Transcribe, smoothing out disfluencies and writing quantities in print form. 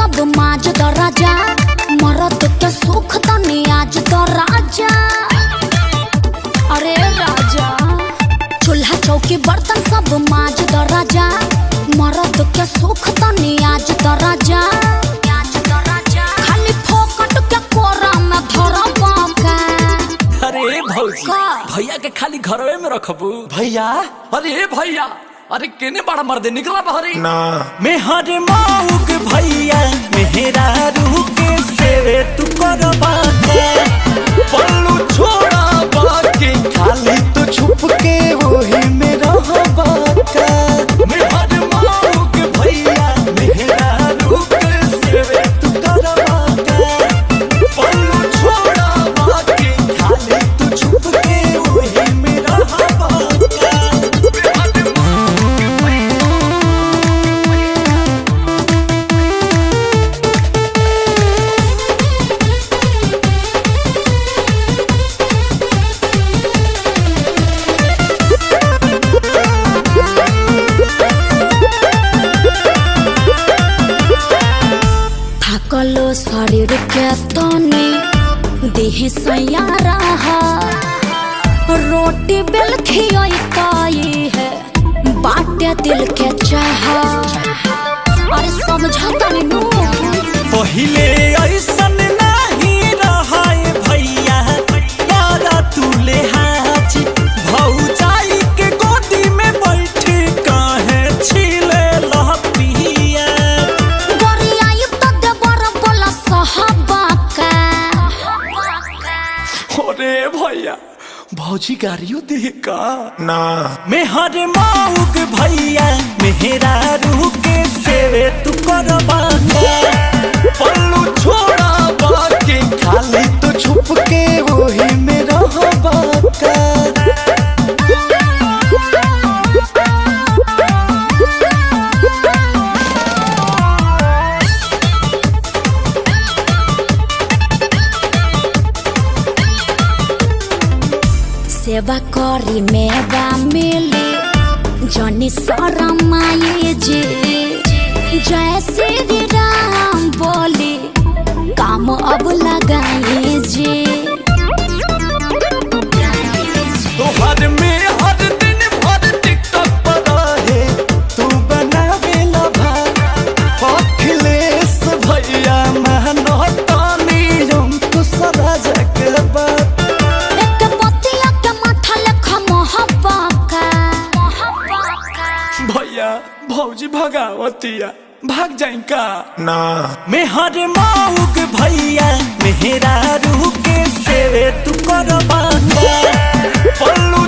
सब माज द राजा, मरद के सुख तनी आज द राजा। अरे राजा, चूल्हा चौकी बर्तन सब माज द राजा, मरद के सुख तनी आज द राजा। खाली फोकट के कोरा में धरब का। अरे भौजी, भैया के खाली घरवे में रखबू। भैया, अरे भैया, अरे केने बड़ा मर्दे निकला बहरी ना। मेहर माउक भैया मेहरा रूह के सेवे तू करबा के, पल्लू छोड़ा बाकी खाली तू छुप के वही में रहबा के। मेहर माउक भैया मेहरा रूह के सेवे तू करबा के, पल्लू छोड़ा बाकी खाली तू छुप के वही में रहबा के। थकलो शरीर के तने देह सयारा, रोटी बेल खियाई है बाटे दिल के चाह। अरे समझता नहीं पहिले ऐसन नहीं रहाए भैया, तारा तू ले हाथ भौजाई के गोदी में बैठी काहे छिले लहपिया। गोरियाई तो देवर बोला सहबा का। अरे भैया, भौजी गाड़ियों दे का ना। मेहर माउक भैया मेहरा रूह के सेवे तू करबा के, पल्लू छोड़ा बाकी खाली तू छुप के वही में रहबा के। सेवा करी मेवा मिले जनी शरमाए जे, जय श्री राम बोले काम अब लगाए जे। तोहर में हर दिन भर टिकटॉक पर रहे तू बनावेला भाग, अखिलेश भैया मेहनतानी हम तू सदा जग बात। भैया भौजी भगावतिया, भाग जाए का ना। मेहर माउक भैया मेहरा रूह के सेवे तू करबा के, पल्लू